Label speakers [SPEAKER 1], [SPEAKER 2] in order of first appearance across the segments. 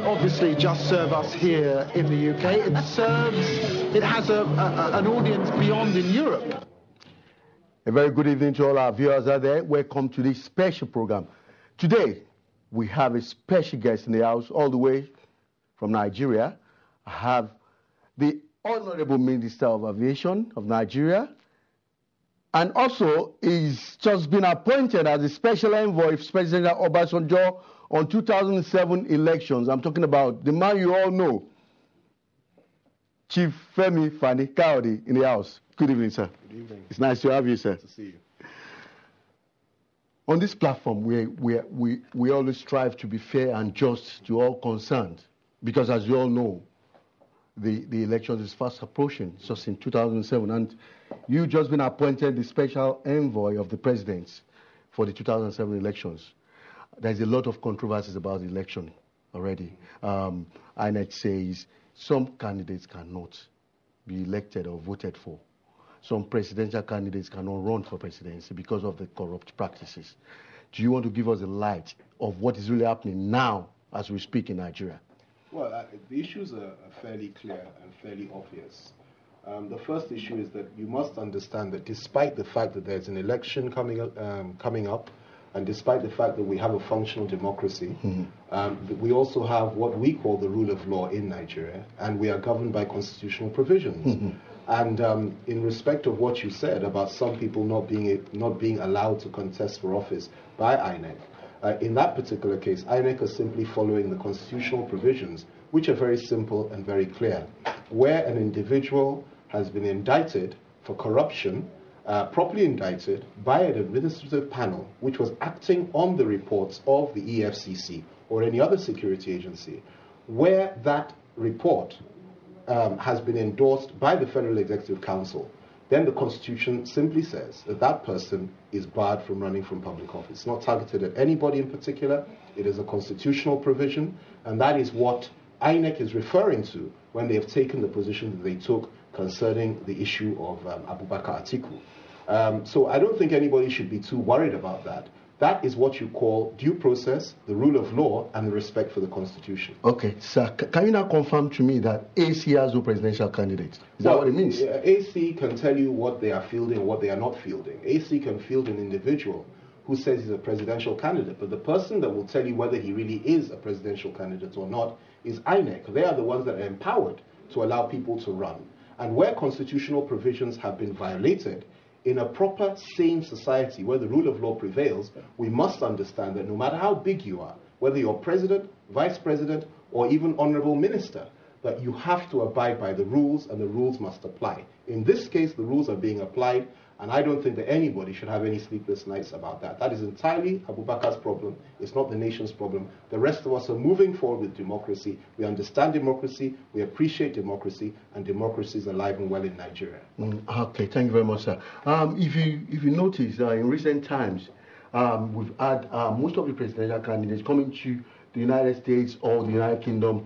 [SPEAKER 1] Obviously just serve us here in the UK. It has an audience beyond in Europe.
[SPEAKER 2] A very good evening to all our viewers out there. Welcome to this special program. Today, we have a special guest in the house all the way from Nigeria. I have the Honorable Minister of Aviation of Nigeria, and also he's just been appointed as a special envoy of President Obasanjo on 2007 elections. I'm talking about the man you all know, Chief Femi Fani-Kayode in the house. Good evening, sir.
[SPEAKER 3] Good evening.
[SPEAKER 2] It's nice to have you, sir.
[SPEAKER 3] Nice to see you.
[SPEAKER 2] On this platform, we always strive to be fair and just to all concerned, because as you all know, the elections is fast approaching, just in 2007, and you just been appointed the special envoy of the president for the 2007 elections. There's a lot of controversies about the election already. INEC says some candidates cannot be elected or voted for. Some presidential candidates cannot run for presidency because of the corrupt practices. Do you want to give us a light of what is really happening now as we speak in Nigeria?
[SPEAKER 3] Well, the issues are fairly clear and fairly obvious. The first issue is that you must understand that despite the fact that there's an election coming up, and despite the fact that we have a functional democracy, we also have what we call the rule of law in Nigeria, and we are governed by constitutional provisions. And in respect of what you said about some people not being allowed to contest for office by INEC, in that particular case, INEC is simply following the constitutional provisions, which are very simple and very clear. Where an individual has been indicted for corruption, properly indicted by an administrative panel which was acting on the reports of the EFCC or any other security agency, where that report has been endorsed by the Federal Executive Council, then the Constitution simply says that that person is barred from running from public office. It's not targeted at anybody in particular. It is a constitutional provision, and that is what INEC is referring to when they have taken the position that they took concerning the issue of Abubakar Atiku. So I don't think anybody should be too worried about that. That is what you call due process, the rule of law, and the respect for the Constitution.
[SPEAKER 2] Okay, sir, can you now confirm to me that AC has no presidential candidate? Is that what it means?
[SPEAKER 3] AC can tell you what they are fielding and what they are not fielding. AC can field an individual who says he's a presidential candidate, but the person that will tell you whether he really is a presidential candidate or not is INEC. They are the ones that are empowered to allow people to run. And where constitutional provisions have been violated, in a proper, sane society where the rule of law prevails, we must understand that no matter how big you are, whether you're president, vice president, or even honorable minister, that you have to abide by the rules, and the rules must apply. In this case, the rules are being applied, and I don't think that anybody should have any sleepless nights about that. That is entirely Abubakar's problem. It's not the nation's problem. The rest of us are moving forward with democracy. We understand democracy, we appreciate democracy, and democracy is alive and well in Nigeria.
[SPEAKER 2] Okay, thank you very much, sir. If you notice, in recent times, we've had most of the presidential candidates coming to the United States or the United Kingdom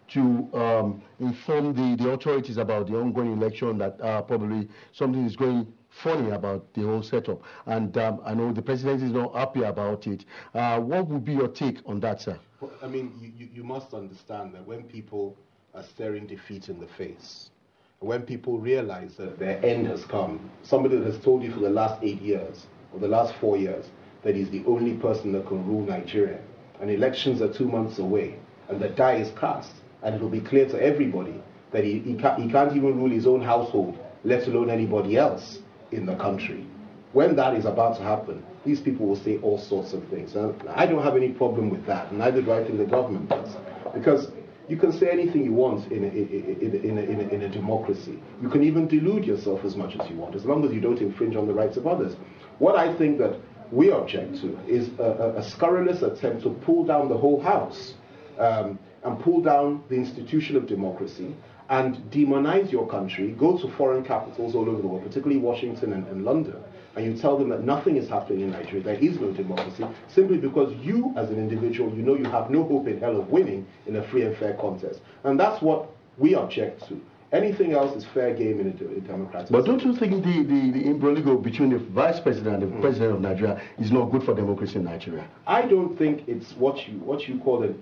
[SPEAKER 2] to inform the authorities about the ongoing election, that probably something is going funny about the whole setup, and I know the president is not happy about it. What would be your take on that, sir?
[SPEAKER 3] Well, I mean, you must understand that when people are staring defeat in the face, when people realize that their end has come, somebody that has told you for the last 8 years or the last 4 years that he's the only person that can rule Nigeria, and elections are 2 months away, and the die is cast, and it will be clear to everybody that he can't even rule his own household, let alone anybody else in the country. When that is about to happen, these people will say all sorts of things. And I don't have any problem with that, and neither do I think the government does. Because you can say anything you want in a democracy. You can even delude yourself as much as you want, as long as you don't infringe on the rights of others. What I think that we object to is a scurrilous attempt to pull down the whole house and pull down the institution of democracy and demonize your country, go to foreign capitals all over the world, particularly Washington and London, and you tell them that nothing is happening in Nigeria, there is no democracy, simply because you, as an individual, you know you have no hope in hell of winning in a free and fair contest. And that's what we object to. Anything else is fair game in a democratic
[SPEAKER 2] But don't
[SPEAKER 3] system.
[SPEAKER 2] you think the imbroglio between the vice president and the president of Nigeria is not good for democracy in Nigeria?
[SPEAKER 3] I don't think it's what you call an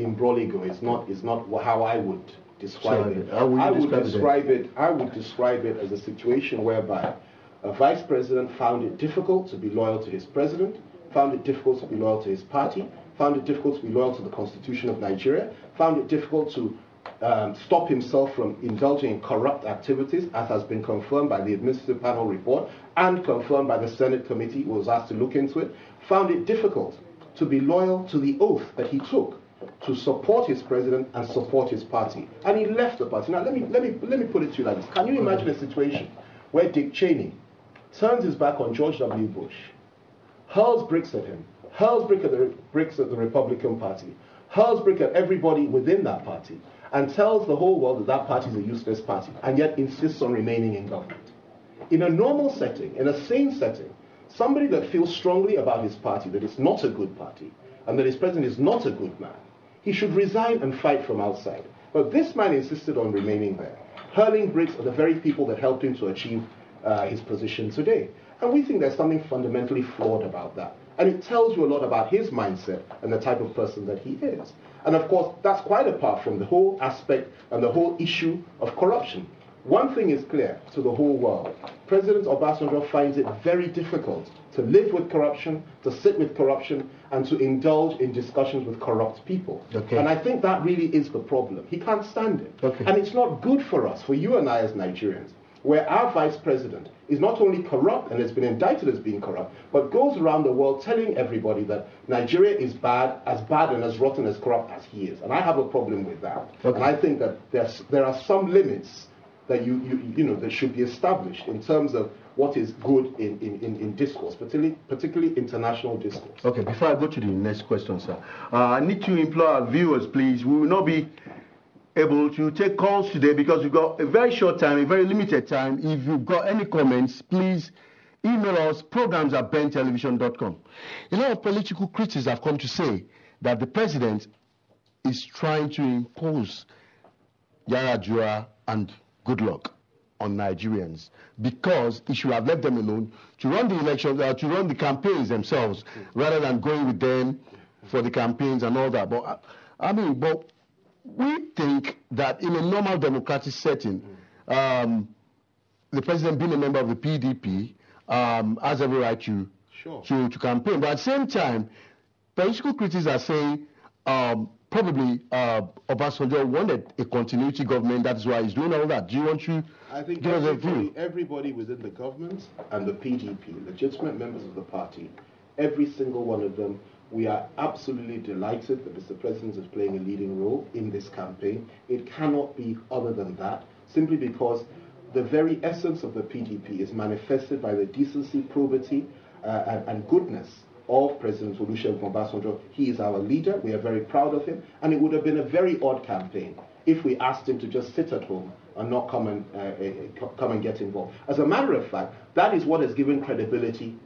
[SPEAKER 3] imbroglio. It's not how I would describe it.
[SPEAKER 2] How would you describe it?
[SPEAKER 3] I would describe it as a situation whereby a vice president found it difficult to be loyal to his president, found it difficult to be loyal to his party, found it difficult to be loyal to the Constitution of Nigeria, found it difficult to stop himself from indulging in corrupt activities, as has been confirmed by the administrative panel report and confirmed by the Senate committee who was asked to look into it, found it difficult to be loyal to the oath that he took to support his president and support his party. And he left the party. Now, let me put it to you like this. Can you imagine a situation where Dick Cheney turns his back on George W. Bush, hurls bricks at him, hurls bricks at the Republican Party, hurls brick at everybody within that party, and tells the whole world that that party is a useless party, and yet insists on remaining in government? In a normal setting, in a sane setting, somebody that feels strongly about his party, that it's not a good party, and that his president is not a good man, he should resign and fight from outside. But this man insisted on remaining there, hurling bricks at the very people that helped him to achieve his position today. And we think there's something fundamentally flawed about that. And it tells you a lot about his mindset and the type of person that he is. And of course, that's quite apart from the whole aspect and the whole issue of corruption. One thing is clear to the whole world. President Obasanjo finds it very difficult to live with corruption, to sit with corruption, and to indulge in discussions with corrupt people.
[SPEAKER 2] Okay.
[SPEAKER 3] And I think that really is the problem. He can't stand it.
[SPEAKER 2] Okay.
[SPEAKER 3] And it's not good for us, for you and I as Nigerians, where our vice president is not only corrupt and has been indicted as being corrupt, but goes around the world telling everybody that Nigeria is bad and as rotten as corrupt as he is. And I have a problem with that.
[SPEAKER 2] Okay.
[SPEAKER 3] And I think that there are some limits that that should be established in terms of what is good in discourse, particularly international discourse.
[SPEAKER 2] Okay, before I go to the next question, sir, I need to implore our viewers, please. We will not be able to take calls today because we've got a very short time, a very limited time. If you've got any comments, please email us, programs@bentelevision.com. A lot of political critics have come to say that the president is trying to impose Yar'Adua and Goodluck on Nigerians because he should have left them alone to run the elections, to run the campaigns themselves, rather than going with them for the campaigns and all that. But but we think that in a normal democratic setting, the president, being a member of the PDP, has every right to campaign. But at the same time, political critics are saying probably Obasanjo wanted a continuity government. That's why he's doing all that. Do you want to give us a view?
[SPEAKER 3] Everybody within the government and the PDP, legitimate members of the party, every single one of them, we are absolutely delighted that Mr. President is playing a leading role in this campaign. It cannot be other than that, simply because the very essence of the PDP is manifested by the decency, probity, and goodness of President Olusegun Obasanjo. He is our leader. We are very proud of him. And it would have been a very odd campaign if we asked him to just sit at home and not come and get involved. As a matter of fact, that is what has given credibility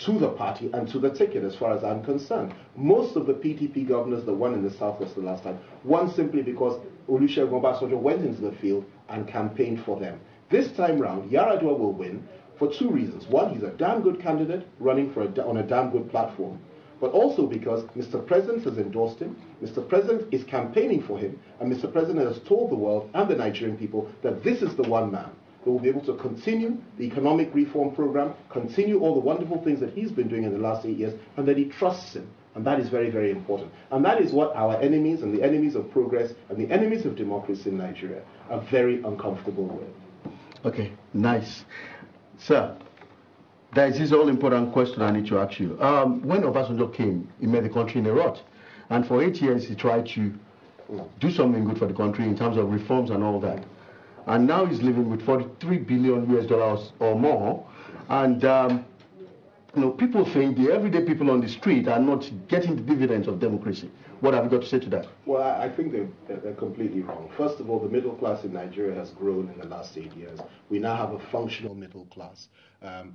[SPEAKER 3] to the party and to the ticket, as far as I'm concerned. Most of the PDP governors that won in the Southwest the last time won simply because Olusegun Obasanjo went into the field and campaigned for them. This time round, Yar'Adua will win for two reasons. One, he's a damn good candidate running on a damn good platform, but also because Mr. President has endorsed him, Mr. President is campaigning for him, and Mr. President has told the world and the Nigerian people that this is the one man who will be able to continue the economic reform program, continue all the wonderful things that he's been doing in the last 8 years, and that he trusts him. And that is very, very important. And that is what our enemies and the enemies of progress and the enemies of democracy in Nigeria are very uncomfortable with.
[SPEAKER 2] Okay, nice. Sir, there is this all-important question I need to ask you. When Obasanjo came, he made the country in a rut. And for 8 years, he tried to do something good for the country in terms of reforms and all that. And now he's living with $43 billion US or more. And people think the everyday people on the street are not getting the dividends of democracy. What have you got to say to that?
[SPEAKER 3] Well, I think they're completely wrong. First of all, the middle class in Nigeria has grown in the last 8 years. We now have a functional middle class.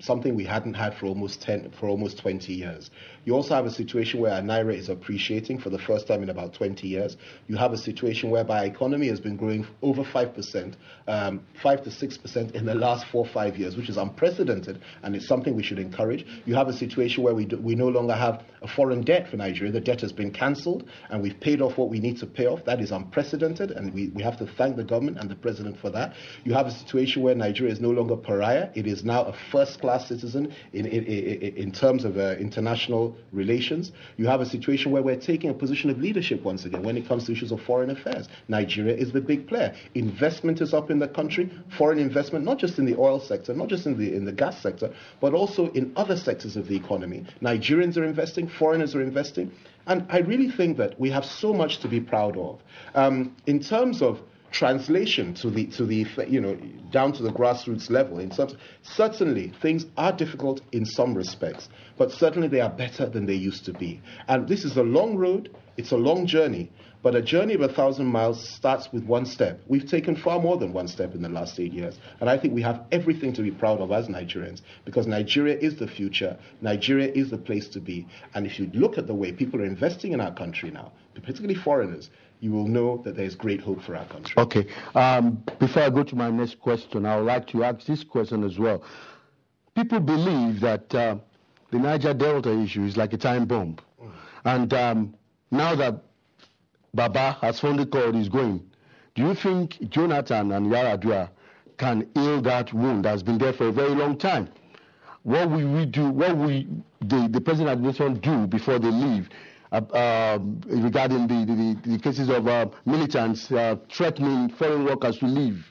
[SPEAKER 3] something we hadn't had for almost 20 years. You also have a situation where our naira is appreciating for the first time in about 20 years. You have a situation whereby our economy has been growing over 5%, 5 to 6% in the last 4 or 5 years, which is unprecedented, and it's something we should encourage. You have a situation where we no longer have a foreign debt for Nigeria. The debt has been cancelled, and we've paid off what we need to pay off. That is unprecedented, and we have to thank the government and the president for that. You have a situation where Nigeria is no longer pariah. It is now a first-class citizen in terms of international relations. You have a situation where we're taking a position of leadership once again when it comes to issues of foreign affairs. Nigeria is the big player. Investment is up in the country. Foreign investment, not just in the oil sector, not just in the gas sector, but also in other sectors of the economy. Nigerians are investing, foreigners are investing, and I really think that we have so much to be proud of. In terms of translation to the down to the grassroots level, certainly things are difficult in some respects, but certainly they are better than they used to be. And this is a long road, it's a long journey, but a journey of 1,000 miles starts with one step. We've taken far more than one step in the last 8 years, and I think we have everything to be proud of as Nigerians, because Nigeria is the future, Nigeria is the place to be. And if you look at the way people are investing in our country now, particularly foreigners, you will know that there is great hope for our country.
[SPEAKER 2] Okay. Before I go to my next question, I would like to ask this question as well. People believe that the Niger Delta issue is like a time bomb. And now that Baba has found the code is going, do you think Jonathan and Yar'Adua can heal that wound that's been there for a very long time? What will we do? What will the present administration do before they leave? Regarding the cases of militants threatening foreign workers to leave?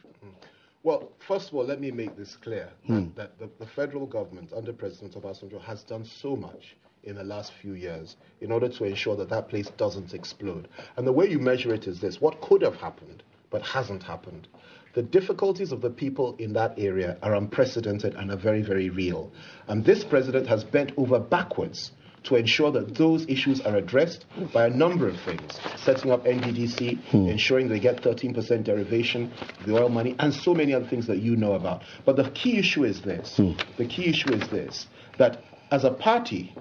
[SPEAKER 3] Well, first of all, let me make this clear, that the federal government under President Obasanjo has done so much in the last few years in order to ensure that that place doesn't explode. And the way you measure it is this: what could have happened but hasn't happened. The difficulties of the people in that area are unprecedented and are very, very real. And this president has bent over backwards to ensure that those issues are addressed by a number of things: setting up NDDC, ensuring they get 13% derivation, the oil money, and so many other things that you know about. But the key issue is this. The key issue is this, that as a party,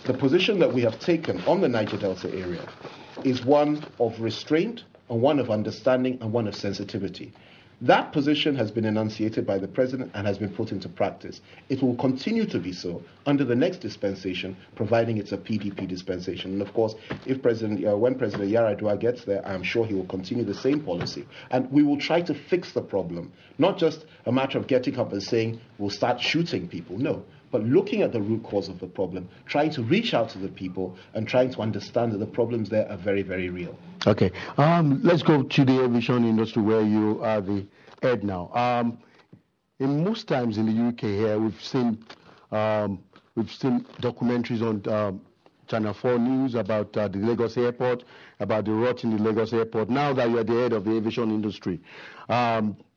[SPEAKER 3] the position that we have taken on the Niger Delta area is one of restraint and one of understanding and one of sensitivity. That position has been enunciated by the president and has been put into practice. It will continue to be so under the next dispensation, providing it's a PDP dispensation. And of course, when President Yar'Adua gets there, I'm sure he will continue the same policy. And we will try to fix the problem, not just a matter of getting up and saying we'll start shooting people. No, but looking at the root cause of the problem, trying to reach out to the people and trying to understand that the problems there are very, very real.
[SPEAKER 2] Okay, let's go to the aviation industry where you are the head now. In most times in the UK here, we've seen documentaries on Channel 4 News about the Lagos airport, about the rot in the Lagos airport. Now that you're the head of the aviation industry,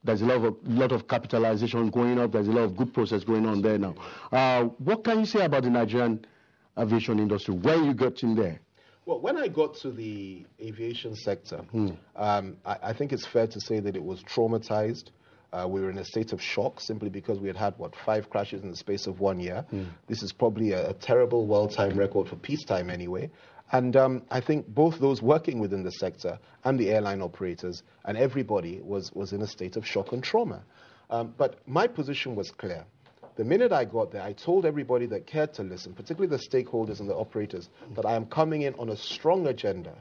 [SPEAKER 2] there's a lot of capitalization going up. There's a lot of good process going on there now. What can you say about the Nigerian aviation industry? Where you got in there?
[SPEAKER 3] Well, when I got to the aviation sector, I think it's fair to say that it was traumatized. We were in a state of shock simply because we had had, 5 crashes in the space of 1 year. This is probably a terrible world-time record for peacetime anyway. And I think both those working within the sector and the airline operators and everybody was in a state of shock and trauma. But my position was clear. The minute I got there, I told everybody that cared to listen, particularly the stakeholders and the operators, that I am coming in on a strong agenda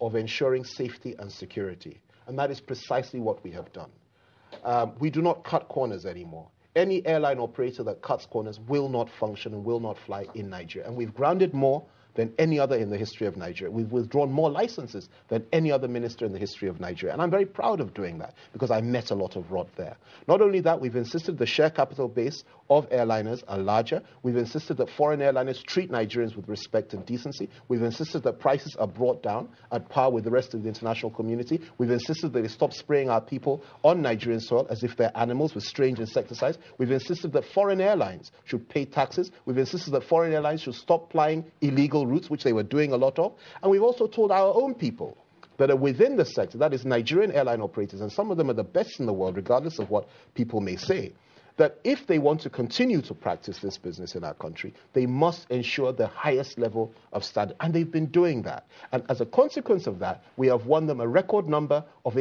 [SPEAKER 3] of ensuring safety and security. And that is precisely what we have done. We do not cut corners anymore. Any airline operator that cuts corners will not function and will not fly in Nigeria. And we've grounded more than any other in the history of Nigeria. We've withdrawn more licenses than any other minister in the history of Nigeria. And I'm very proud of doing that because I met a lot of rot there. Not only that, we've insisted the share capital base of airliners are larger. We've insisted that foreign airliners treat Nigerians with respect and decency. We've insisted that prices are brought down at par with the rest of the international community. We've insisted that they stop spraying our people on Nigerian soil as if they're animals with strange insecticides. We've insisted that foreign airlines should pay taxes. We've insisted that foreign airlines should stop flying illegal routes, which they were doing a lot of. And we've also told our own people that are within the sector, that is Nigerian airline operators, and some of them are the best in the world, regardless of what people may say, that if they want to continue to practice this business in our country, they must ensure the highest level of standard. And they've been doing that. And as a consequence of that, we have won them a record number of